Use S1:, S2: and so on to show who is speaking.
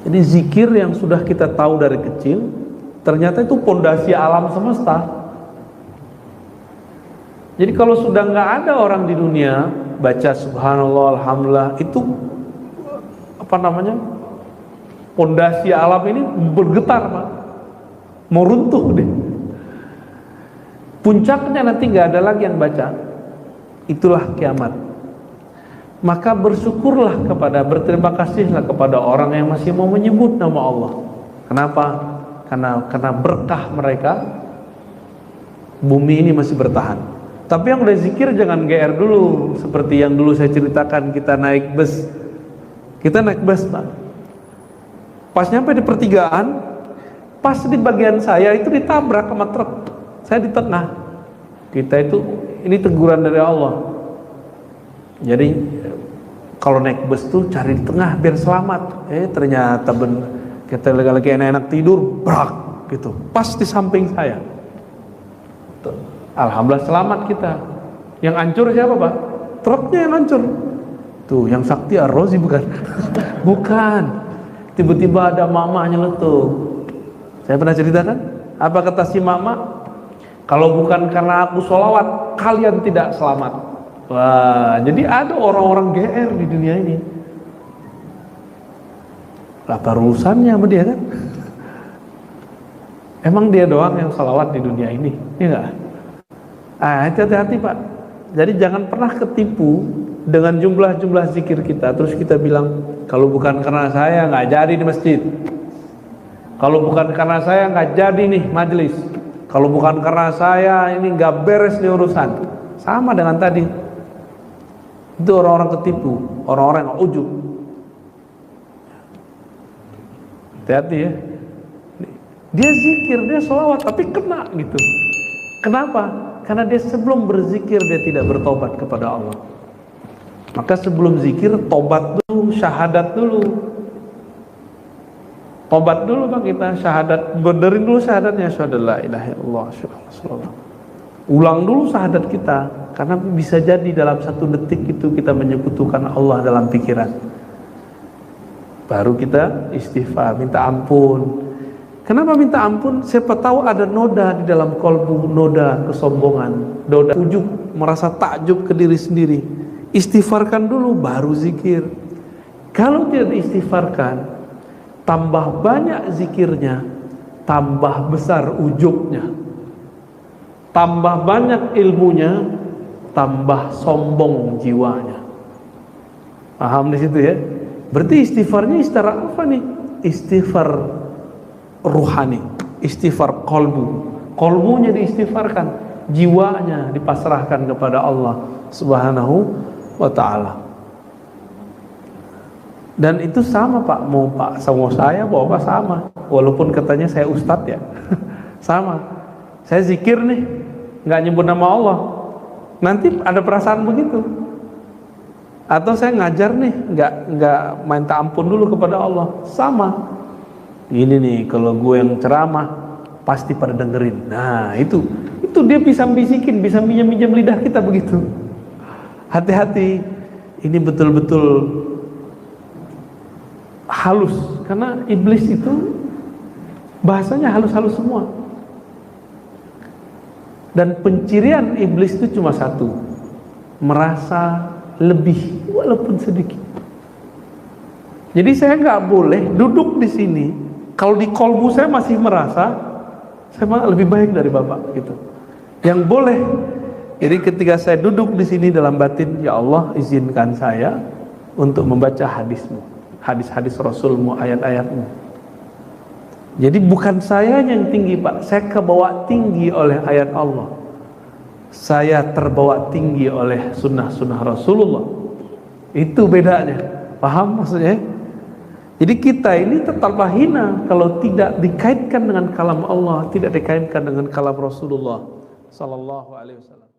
S1: Jadi zikir yang sudah kita tahu dari kecil, ternyata itu pondasi alam semesta. Jadi kalau sudah nggak ada orang di dunia baca subhanallah, alhamdulillah, itu apa namanya, pondasi alam ini bergetar, Pak. Mau runtuh deh. Puncaknya nanti nggak ada lagi yang baca. Itulah kiamat. Maka bersyukurlah berterima kasihlah kepada orang yang masih mau menyebut nama Allah. Kenapa? Karena berkah mereka bumi ini masih bertahan. Tapi yang udah zikir jangan GR dulu, seperti yang dulu saya ceritakan, kita naik bus. Kita naik bus, Pak. Pas nyampe di pertigaan, pas di bagian saya itu ditabrak sama truk. Saya di tengah. Kita itu, ini teguran dari Allah. Jadi kalau naik bus tuh cari di tengah biar selamat. Ternyata kita lagi enak-enak tidur, brak gitu. Pas di samping saya. Tuh. Alhamdulillah selamat kita. Yang hancur siapa, Pak? Truknya yang hancur. Tuh, yang Sakti Ar-Razi bukan? Bukan. Tiba-tiba ada mama nyeletuk. Saya pernah ceritakan? Apa kata si mama? Kalau bukan karena aku sholawat, kalian tidak selamat. Wah, jadi ada orang-orang GR di dunia ini. Apa urusannya sama dia kan? Emang dia doang yang sholawat di dunia ini? Iya nggak? Hati-hati, Pak. Jadi jangan pernah ketipu dengan jumlah-jumlah zikir kita. Terus kita bilang, kalau bukan karena saya nggak jadi di masjid. Kalau bukan karena saya nggak jadi nih majelis. Kalau bukan karena saya ini nggak beres nih urusan. Sama dengan tadi. Itu orang-orang ketipu, orang-orang yang ujub. Hati-hati ya. Dia zikir, dia sholawat, tapi kena gitu. Kenapa? Karena dia sebelum berzikir dia tidak bertobat kepada Allah. Maka sebelum zikir tobat dulu, syahadat dulu. Tobat dulu, Pak, kita syahadat, benerin dulu syahadatnya, asyhadu alla ilaha illallah, asyhadu anna rasulullah. Ulang dulu syahadat kita, karena bisa jadi dalam 1 detik itu kita menyekutukan Allah dalam pikiran. Baru kita istighfar, minta ampun. Kenapa minta ampun? Siapa tahu ada noda di dalam kolbu, noda kesombongan, noda ujub, merasa takjub ke diri sendiri. Istighfarkan dulu, baru zikir. Kalau tidak diistighfarkan, tambah banyak zikirnya, tambah besar ujubnya. Tambah banyak ilmunya, tambah sombong jiwanya. Paham di situ ya? Berarti istighfarnya istighfar apa nih? Istighfar ruhani, istighfar kolbu. Kolbunya diistighfarkan, jiwanya dipasrahkan kepada Allah Subhanahu wa ta'ala. Dan itu sama, Pak, mau Pak sama saya, Bapak sama. Walaupun katanya saya ustadz ya. Sama. Saya zikir nih, nggak nyebut nama Allah, nanti ada perasaan begitu. Atau saya ngajar nih, nggak minta ampun dulu kepada Allah, sama. Ini nih, kalau gue yang ceramah pasti pada dengerin. Nah itu dia bisa bisikin, bisa minjem lidah kita begitu. Hati-hati, ini betul-betul halus, karena iblis itu bahasanya halus-halus semua. Dan pencirian iblis itu cuma satu, merasa lebih walaupun sedikit. Jadi saya nggak boleh duduk di sini kalau di kolbu saya masih merasa saya lebih baik dari Bapak gitu. Yang boleh, jadi ketika saya duduk di sini dalam batin, ya Allah izinkan saya untuk membaca hadismu, hadis-hadis Rasulmu, ayat-ayatmu. Jadi bukan saya yang tinggi, Pak, saya kebawa tinggi oleh ayat Allah. Saya terbawa tinggi oleh sunnah-sunnah Rasulullah. Itu bedanya. Paham maksudnya? Jadi kita ini tetaplah hina kalau tidak dikaitkan dengan kalam Allah, tidak dikaitkan dengan kalam Rasulullah sallallahu alaihi wasallam.